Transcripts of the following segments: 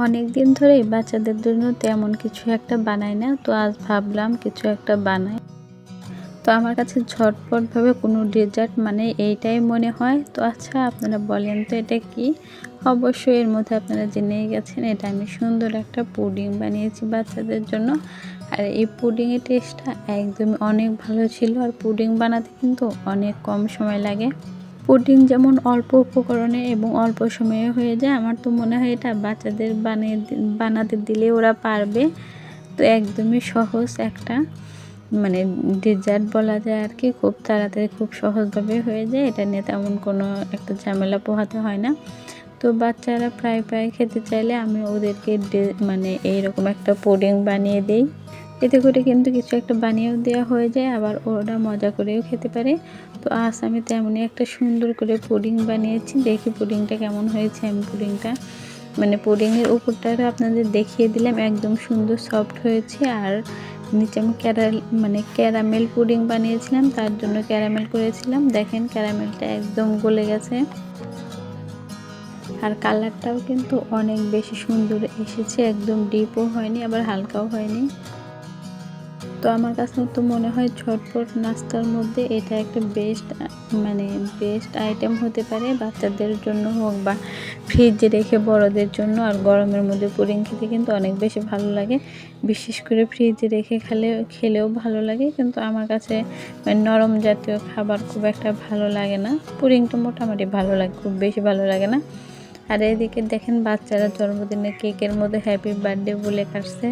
অনেক দিন ধরেই বাচ্চাদের জন্য তেমন কিছু একটা বানাই না, তো আজ ভাবলাম কিছু একটা বানাই। তো আমার কাছে ঝটপটভাবে কোনো ডেজার্ট মানে এইটাই মনে হয়। তো আচ্ছা, আপনারা বলেন তো এটা কি? অবশ্যই এর মধ্যে আপনারা জেনেই গেছেন, এটা আমি সুন্দর একটা পুডিং বানিয়েছি বাচ্চাদের জন্য। আর এই পুডিংয়ের টেস্টটা একদমই অনেক ভালো ছিল। আর পুডিং বানাতে কিন্তু অনেক কম সময় লাগে। পুডিং যেমন অল্প উপকরণে এবং অল্প সময়ে হয়ে যায়, আমার তো মনে হয় এটা বাচ্চাদের বানাতে দিলে ওরা পারবে। তো একদমই সহজ একটা মানে ডেজার্ট বলা যায় আর কি, খুব তাড়াতাড়ি খুব সহজভাবে হয়ে যায়। এটা নিয়ে তেমন কোনো একটা ঝামেলা পোহাতে হয় না। তো বাচ্চারা প্রায় খেতে চাইলে আমি ওদেরকে মানে এইরকম একটা পুডিং বানিয়ে দিই। এতে করে কিন্তু কিছু একটা বানিয়েও দেওয়া হয়ে যায়, আবার ওরা মজা করেও খেতে পারে। তো আজ আমি তেমনই একটা সুন্দর করে পুডিং বানিয়েছি। দেখি পুডিংটা কেমন হয়েছে। আমি পুডিংটা মানে পুডিংয়ের উপরটা আপনাদের দেখিয়ে দিলাম, একদম সুন্দর সফট হয়েছে। আর নিচে আমি ক্যারামেল পুডিং বানিয়েছিলাম, তার জন্য ক্যারামেল করেছিলাম। দেখেন ক্যারামেলটা একদম গলে গেছে। আর কালারটাও কিন্তু অনেক বেশি সুন্দর এসেছে, একদম ডিপও হয়নি আবার হালকাও হয়নি। তো আমার কাছে তো মনে হয় ঝটপট নাস্তার মধ্যে এটা একটা বেস্ট আইটেম হতে পারে, বাচ্চাদের জন্য হোক বা ফ্রিজে রেখে বড়দের জন্য। আর গরমের মধ্যে পুডিং খেতে কিন্তু অনেক বেশি ভালো লাগে, বিশেষ করে ফ্রিজে রেখে খেলেও ভালো লাগে। কিন্তু আমার কাছে নরম জাতীয় খাবার খুব একটা ভালো লাগে না। পুডিংটা মোটামুটি ভালো লাগে, খুব বেশি ভালো লাগে না। আর এদিকে দেখেন বাচ্চারা জন্মদিনে কেকের মধ্যে হ্যাপি বার্থডে বলে কাটছে।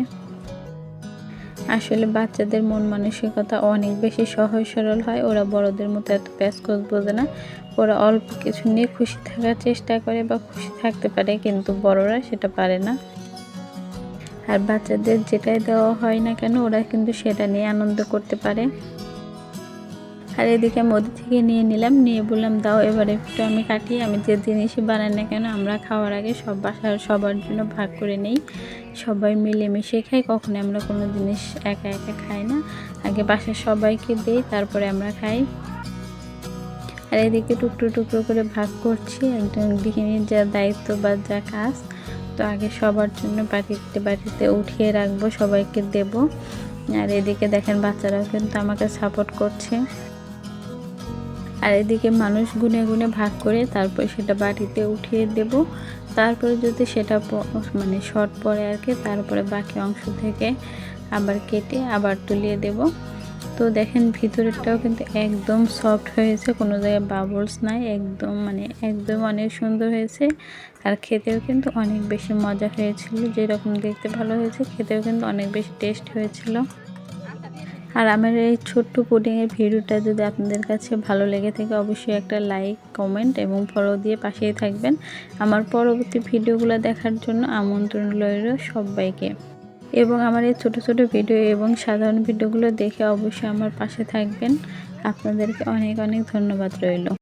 আসলে বাচ্চাদের মন মানসিকতা অনেক বেশি সহজ সরল হয়, ওরা বড়দের মতো এত প্যাচগোছ বোঝে না। ওরা অল্প কিছু নিয়ে খুশি থাকার চেষ্টা করে বা খুশি থাকতে পারে, কিন্তু বড়রা সেটা পারে না। আর বাচ্চাদের যেটাই দেওয়া হয় না কেন, ওরা কিন্তু সেটা নিয়ে আনন্দ করতে পারে। আর এদিকে আমি ওদের থেকে নিয়ে নিলাম, নিয়ে বললাম দাও এবার একটু আমি কাটি। আমি যে জিনিসই বানাই না কেন, আমরা খাওয়ার আগে সবার জন্য ভাগ করে নেই, সবাই মিলেমিশে খাই। কখনো আমরা কোনো জিনিস একা একা খাই না, আগে বাসার সবাইকে দিই, তারপরে আমরা খাই। আর এদিকে টুকরো টুকরো করে ভাগ করছি, একজন গৃহিণীর যা দায়িত্ব বা যা কাজ। তো আগে সবার জন্য বাটিতে উঠিয়ে রাখবো, সবাইকে দেব। আর এদিকে দেখেন বাচ্চারাও কিন্তু আমাকে সাপোর্ট করছে। আর এদিকে মানুষ গুনে গুনে ভাগ করে তারপর সেটা বাটিতে উঠিয়ে দেব। তারপরে যদি সেটা শর্ট পড়ে আর কি, তারপরে বাকি অংশ থেকে আবার কেটে আবার তুলিয়ে দেব। তো দেখেন ভিতরেরটাও কিন্তু একদম সফট হয়েছে, কোনো জায়গায় বাবলস নাই, একদম অনেক সুন্দর হয়েছে। আর খেতেও কিন্তু অনেক বেশি মজা হয়েছিল, যেরকম দেখতে ভালো হয়েছে খেতেও কিন্তু অনেক বেশি টেস্ট হয়েছিল। আর আমার এই ছোট্ট পুডিংয়ের ভিডিওটা যদি আপনাদের কাছে ভালো লেগে থাকে, অবশ্যই একটা লাইক, কমেন্ট এবং ফলো দিয়ে পাশেই থাকবেন। আমার পরবর্তী ভিডিওগুলো দেখার জন্য আমন্ত্রণ রইল সবাইকে। এবং আমার এই ছোট ছোট ভিডিও এবং সাধারণ ভিডিওগুলো দেখে অবশ্যই আমার পাশে থাকবেন। আপনাদেরকে অনেক অনেক ধন্যবাদ রইল।